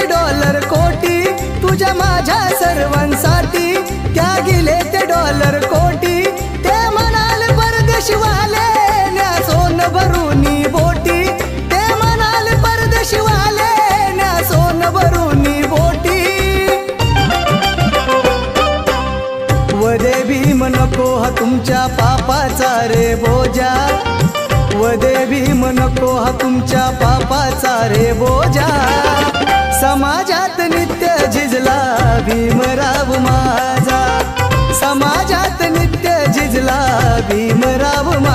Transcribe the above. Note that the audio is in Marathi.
ते डॉलर कोटी तुझ्या माझ्या सर्वांसाठी, त्यागिले ते डॉलर कोटी, ते म्हणाल परदेशवाले न्या सोन भरूनी बोटी, ते म्हणाल परदेशवाले न्या सोन भरूनी बोटी. वदे भीम नको हा तुमच्या पापाचा रे बोजा, वदे भीम नको हा तुमच्या पापाचा रे बोजा. समाजात नित्य झिजला भीमराव माझा, समाजात नित्य झिजला भीमराव माझा.